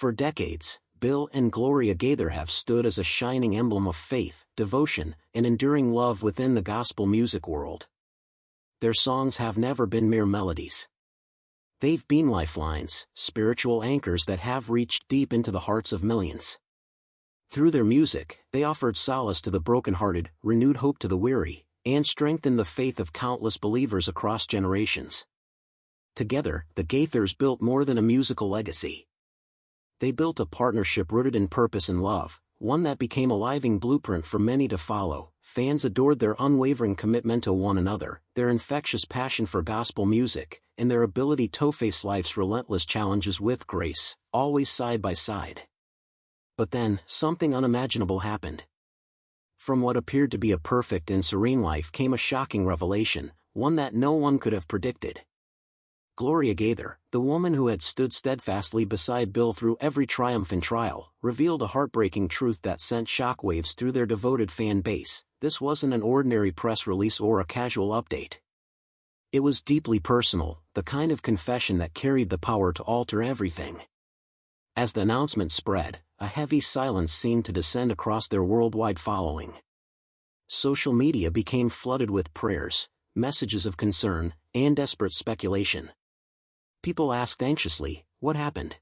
For decades, Bill and Gloria Gaither have stood as a shining emblem of faith, devotion, and enduring love within the gospel music world. Their songs have never been mere melodies. They've been lifelines, spiritual anchors that have reached deep into the hearts of millions. Through their music, they offered solace to the brokenhearted, renewed hope to the weary, and strengthened the faith of countless believers across generations. Together, the Gaithers built more than a musical legacy. They built a partnership rooted in purpose and love, one that became a living blueprint for many to follow. Fans adored their unwavering commitment to one another, their infectious passion for gospel music, and their ability to face life's relentless challenges with grace, always side by side. But then, something unimaginable happened. From what appeared to be a perfect and serene life came a shocking revelation, one that no one could have predicted. Gloria Gaither, the woman who had stood steadfastly beside Bill through every triumph and trial, revealed a heartbreaking truth that sent shockwaves through their devoted fan base. This wasn't an ordinary press release or a casual update. It was deeply personal, the kind of confession that carried the power to alter everything. As the announcement spread, a heavy silence seemed to descend across their worldwide following. Social media became flooded with prayers, messages of concern, and desperate speculation. People asked anxiously, "What happened?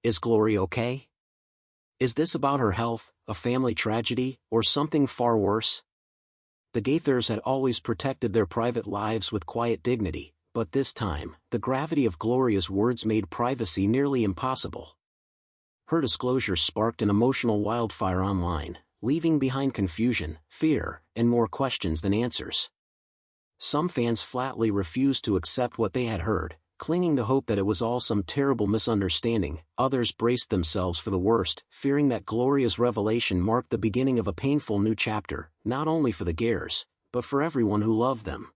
Is Gloria okay? Is this about her health, a family tragedy, or something far worse?" The Gaithers had always protected their private lives with quiet dignity, but this time, the gravity of Gloria's words made privacy nearly impossible. Her disclosure sparked an emotional wildfire online, leaving behind confusion, fear, and more questions than answers. Some fans flatly refused to accept what they had heard, clinging to hope that it was all some terrible misunderstanding. Others braced themselves for the worst, fearing that Gloria's revelation marked the beginning of a painful new chapter, not only for the Gairs, but for everyone who loved them.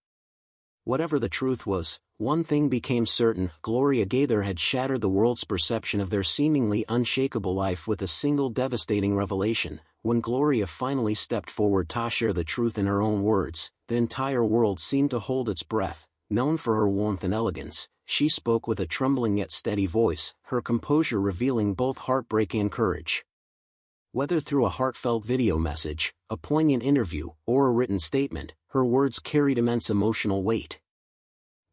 Whatever the truth was, one thing became certain: Gloria Gaither had shattered the world's perception of their seemingly unshakable life with a single devastating revelation. When Gloria finally stepped forward to share the truth in her own words, the entire world seemed to hold its breath. Known for her warmth and elegance, she spoke with a trembling yet steady voice, her composure revealing both heartbreak and courage. Whether through a heartfelt video message, a poignant interview, or a written statement, her words carried immense emotional weight.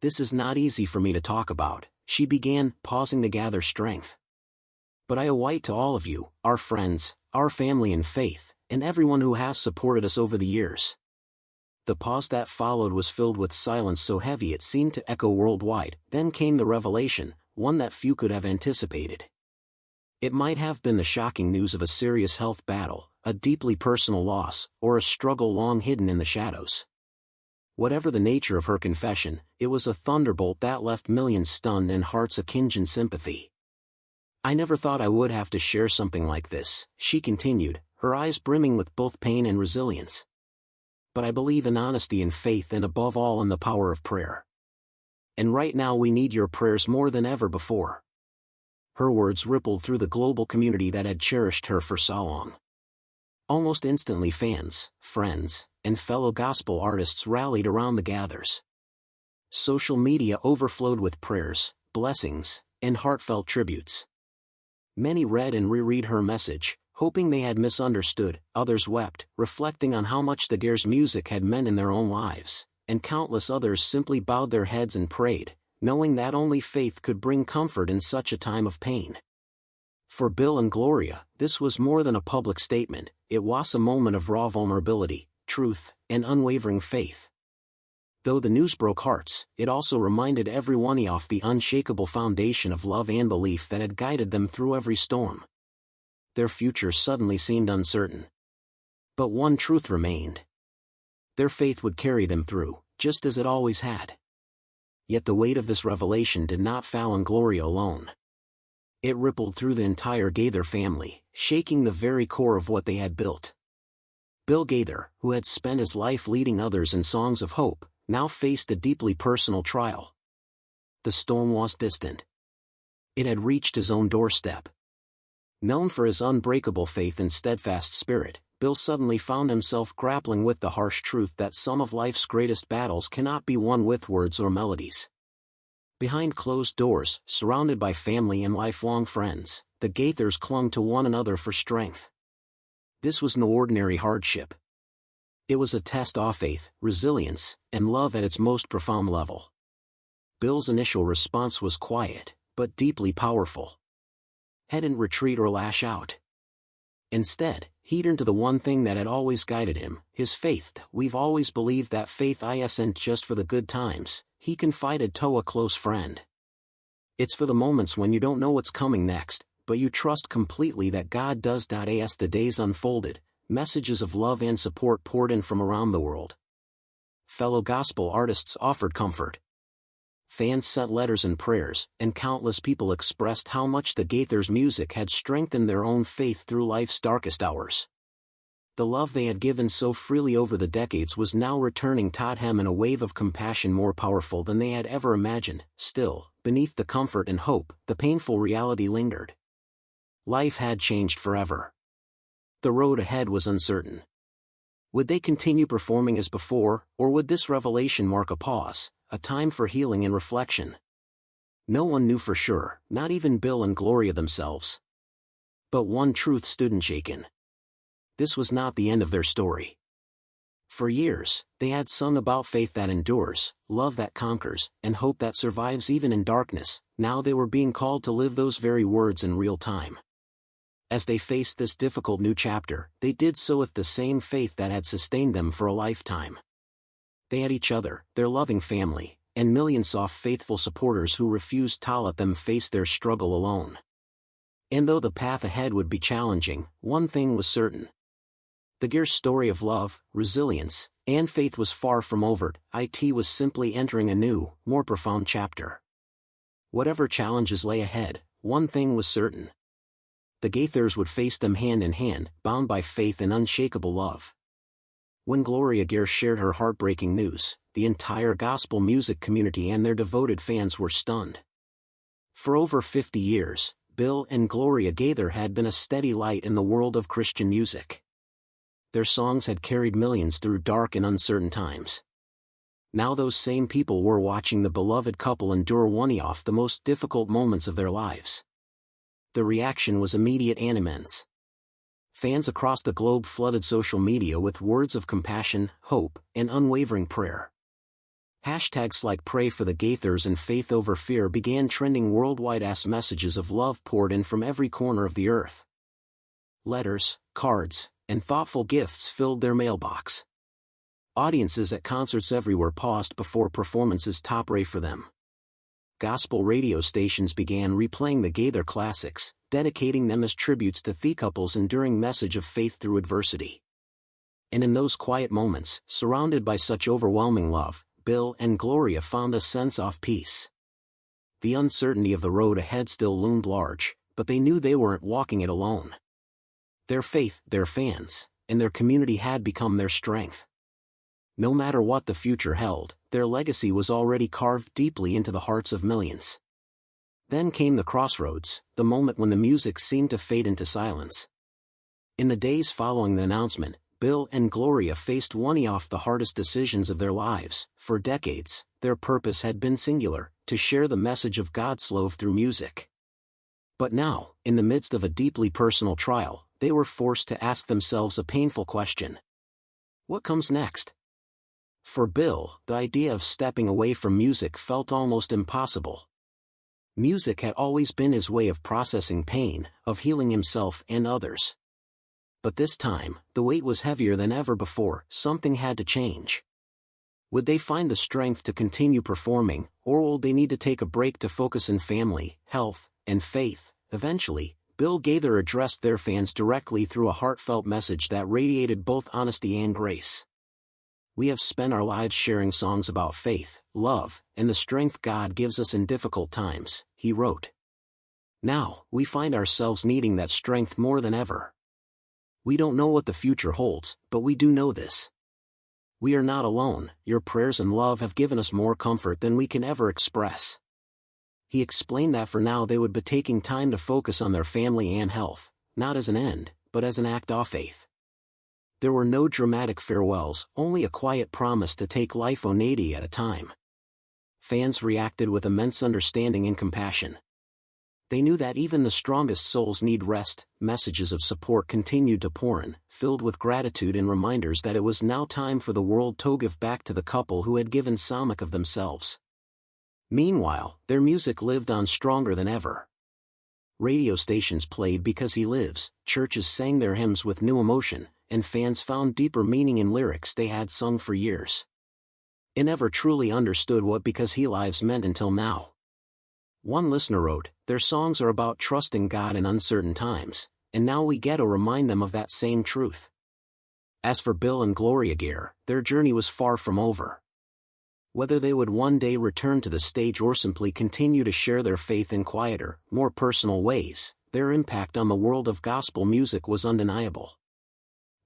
"This is not easy for me to talk about," she began, pausing to gather strength. "But I owe it to all of you, our friends, our family in faith, and everyone who has supported us over the years." The pause that followed was filled with silence so heavy it seemed to echo worldwide. Then came the revelation, one that few could have anticipated. It might have been the shocking news of a serious health battle, a deeply personal loss, or a struggle long hidden in the shadows. Whatever the nature of her confession, it was a thunderbolt that left millions stunned and hearts akimbo in sympathy. "I never thought I would have to share something like this," she continued, her eyes brimming with both pain and resilience. "But I believe in honesty and faith, and above all in the power of prayer. And right now we need your prayers more than ever before." Her words rippled through the global community that had cherished her for so long. Almost instantly fans, friends, and fellow gospel artists rallied around the Gaithers. Social media overflowed with prayers, blessings, and heartfelt tributes. Many read and reread her message, hoping they had misunderstood. Others wept, reflecting on how much the Gairs' music had meant in their own lives, and countless others simply bowed their heads and prayed, knowing that only faith could bring comfort in such a time of pain. For Bill and Gloria, this was more than a public statement. It was a moment of raw vulnerability, truth, and unwavering faith. Though the news broke hearts, it also reminded everyone of the unshakable foundation of love and belief that had guided them through every storm. Their future suddenly seemed uncertain. But one truth remained. Their faith would carry them through, just as it always had. Yet the weight of this revelation did not fall on Gloria alone. It rippled through the entire Gaither family, shaking the very core of what they had built. Bill Gaither, who had spent his life leading others in songs of hope, now faced a deeply personal trial. The storm was distant. It had reached his own doorstep. Known for his unbreakable faith and steadfast spirit, Bill suddenly found himself grappling with the harsh truth that some of life's greatest battles cannot be won with words or melodies. Behind closed doors, surrounded by family and lifelong friends, the Gaithers clung to one another for strength. This was no ordinary hardship. It was a test of faith, resilience, and love at its most profound level. Bill's initial response was quiet, but deeply powerful. He didn't retreat or lash out. Instead, he turned to the one thing that had always guided him, his faith. "We've always believed that faith isn't just for the good times," he confided to a close friend. "It's for the moments when you don't know what's coming next, but you trust completely that God does." As the days unfolded, messages of love and support poured in from around the world. Fellow gospel artists offered comfort. Fans sent letters and prayers, and countless people expressed how much the Gaithers' music had strengthened their own faith through life's darkest hours. The love they had given so freely over the decades was now returning toward him in a wave of compassion more powerful than they had ever imagined. Still, beneath the comfort and hope, the painful reality lingered. Life had changed forever. The road ahead was uncertain. Would they continue performing as before, or would this revelation mark a pause, a time for healing and reflection? No one knew for sure, not even Bill and Gloria themselves. But one truth stood unshaken. This was not the end of their story. For years, they had sung about faith that endures, love that conquers, and hope that survives even in darkness. Now they were being called to live those very words in real time. As they faced this difficult new chapter, they did so with the same faith that had sustained them for a lifetime. They had each other, their loving family, and millions of faithful supporters who refused to let them face their struggle alone. And though the path ahead would be challenging, one thing was certain. The Gaithers' story of love, resilience, and faith was far from over. It was simply entering a new, more profound chapter. Whatever challenges lay ahead, one thing was certain. The Gaithers would face them hand in hand, bound by faith and unshakable love. When Gloria Gaither shared her heartbreaking news, the entire gospel music community and their devoted fans were stunned. For over 50 years, Bill and Gloria Gaither had been a steady light in the world of Christian music. Their songs had carried millions through dark and uncertain times. Now those same people were watching the beloved couple endure one of the most difficult moments of their lives. The reaction was immediate and immense. Fans across the globe flooded social media with words of compassion, hope, and unwavering prayer. Hashtags like "Pray for the Gaithers" and "Faith over Fear" began trending worldwide as messages of love poured in from every corner of the earth. Letters, cards, and thoughtful gifts filled their mailbox. Audiences at concerts everywhere paused before performances top ray for them. Gospel radio stations began replaying the Gaither classics, dedicating them as tributes to the couple's enduring message of faith through adversity. And in those quiet moments, surrounded by such overwhelming love, Bill and Gloria found a sense of peace. The uncertainty of the road ahead still loomed large, but they knew they weren't walking it alone. Their faith, their fans, and their community had become their strength. No matter what the future held, their legacy was already carved deeply into the hearts of millions. Then came the crossroads, the moment when the music seemed to fade into silence. In the days following the announcement, Bill and Gloria faced one of the hardest decisions of their lives. For decades, their purpose had been singular, to share the message of God's love through music. But now, in the midst of a deeply personal trial, they were forced to ask themselves a painful question. What comes next? For Bill, the idea of stepping away from music felt almost impossible. Music had always been his way of processing pain, of healing himself and others. But this time, the weight was heavier than ever before. Something had to change. Would they find the strength to continue performing, or would they need to take a break to focus on family, health, and faith? Eventually, Bill Gaither addressed their fans directly through a heartfelt message that radiated both honesty and grace. "We have spent our lives sharing songs about faith, love, and the strength God gives us in difficult times," he wrote. "Now, we find ourselves needing that strength more than ever. We don't know what the future holds, but we do know this. We are not alone. Your prayers and love have given us more comfort than we can ever express." He explained that for now they would be taking time to focus on their family and health, not as an end, but as an act of faith. There were no dramatic farewells, only a quiet promise to take life one day at a time. Fans reacted with immense understanding and compassion. They knew that even the strongest souls need rest. Messages of support continued to pour in, filled with gratitude and reminders that it was now time for the world to give back to the couple who had given so much of themselves. Meanwhile, their music lived on stronger than ever. Radio stations played Because He Lives, churches sang their hymns with new emotion, and fans found deeper meaning in lyrics they had sung for years. They never truly understood what Because He Lives meant until now. One listener wrote, "Their songs are about trusting God in uncertain times, and now we get to remind them of that same truth." As for Bill and Gloria Gaither, their journey was far from over. Whether they would one day return to the stage or simply continue to share their faith in quieter, more personal ways, their impact on the world of gospel music was undeniable.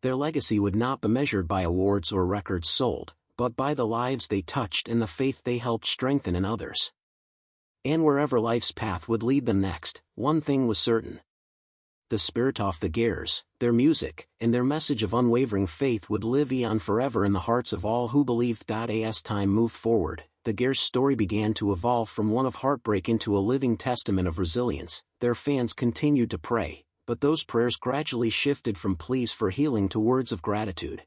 Their legacy would not be measured by awards or records sold, but by the lives they touched and the faith they helped strengthen in others. And wherever life's path would lead them next, one thing was certain. The spirit of the Gaithers, their music, and their message of unwavering faith would live on forever in the hearts of all who believed. As time moved forward, the Gaithers' story began to evolve from one of heartbreak into a living testament of resilience. Their fans continued to pray, but those prayers gradually shifted from pleas for healing to words of gratitude.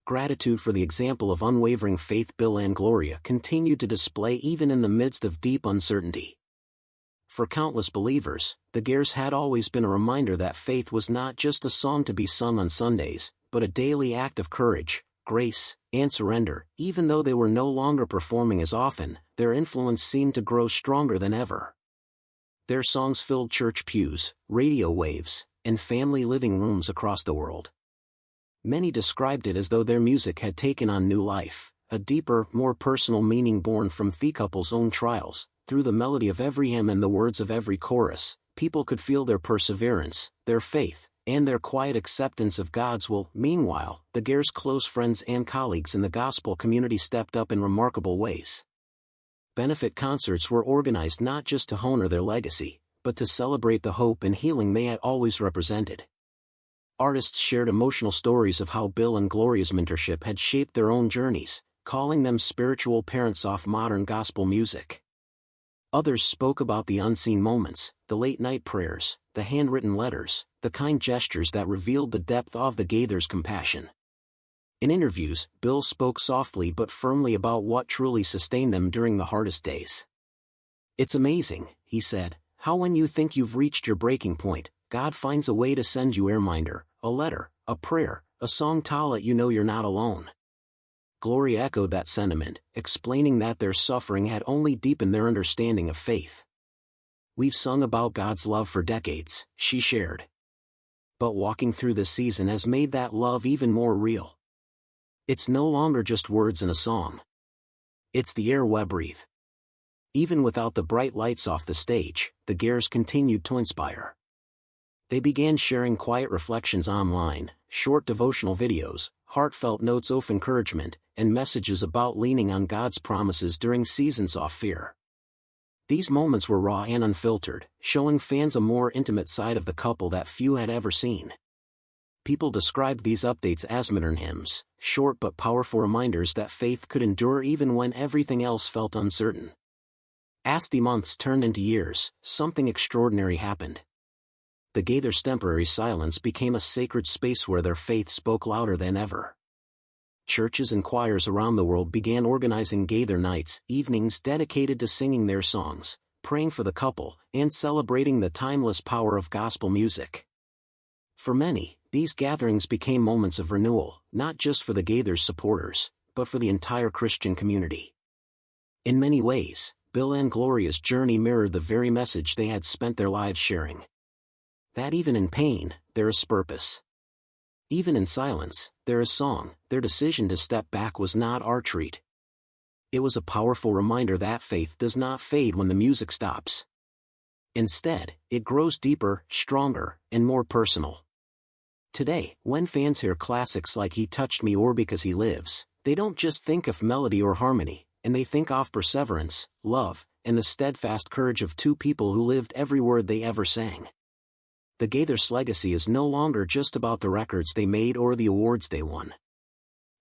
Gratitude for the example of unwavering faith Bill and Gloria continued to display even in the midst of deep uncertainty. For countless believers, the Gaithers had always been a reminder that faith was not just a song to be sung on Sundays, but a daily act of courage, grace, and surrender. Even though they were no longer performing as often, their influence seemed to grow stronger than ever. Their songs filled church pews, radio waves, and family living rooms across the world. Many described it as though their music had taken on new life, a deeper, more personal meaning born from the couple's own trials. Through the melody of every hymn and the words of every chorus, people could feel their perseverance, their faith, and their quiet acceptance of God's will. Meanwhile, the Gaithers' close friends and colleagues in the gospel community stepped up in remarkable ways. Benefit concerts were organized not just to honor their legacy, but to celebrate the hope and healing they had always represented. Artists shared emotional stories of how Bill and Gloria's mentorship had shaped their own journeys, calling them spiritual parents of modern gospel music. Others spoke about the unseen moments, the late-night prayers, the handwritten letters, the kind gestures that revealed the depth of the Gaithers' compassion. In interviews, Bill spoke softly but firmly about what truly sustained them during the hardest days. "It's amazing," he said, "how when you think you've reached your breaking point, God finds a way to send you a reminder, a letter, a prayer, a song to let you know you're not alone." Gloria echoed that sentiment, explaining that their suffering had only deepened their understanding of faith. "We've sung about God's love for decades," she shared. "But walking through this season has made that love even more real. It's no longer just words in a song. It's the air we breathe." Even without the bright lights off the stage, the Gaithers continued to inspire. They began sharing quiet reflections online, short devotional videos, heartfelt notes of encouragement, and messages about leaning on God's promises during seasons of fear. These moments were raw and unfiltered, showing fans a more intimate side of the couple that few had ever seen. People described these updates as modern hymns, short but powerful reminders that faith could endure even when everything else felt uncertain. As the months turned into years, something extraordinary happened. The Gaithers' temporary silence became a sacred space where their faith spoke louder than ever. Churches and choirs around the world began organizing Gaither nights, evenings dedicated to singing their songs, praying for the couple, and celebrating the timeless power of gospel music. For many, these gatherings became moments of renewal, not just for the Gaithers' supporters, but for the entire Christian community. In many ways, Bill and Gloria's journey mirrored the very message they had spent their lives sharing. That even in pain, there is purpose. Even in silence, there is song. Their decision to step back was not our treat. It was a powerful reminder that faith does not fade when the music stops. Instead, it grows deeper, stronger, and more personal. Today, when fans hear classics like He Touched Me or Because He Lives, they don't just think of melody or harmony, and they think of perseverance, love, and the steadfast courage of two people who lived every word they ever sang. The Gaithers' legacy is no longer just about the records they made or the awards they won.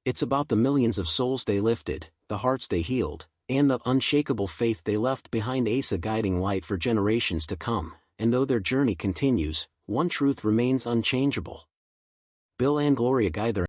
It's about the millions of souls they lifted, the hearts they healed, and the unshakable faith they left behind as a guiding light for generations to come. And though their journey continues, one truth remains unchangeable. Bill and Gloria Gaither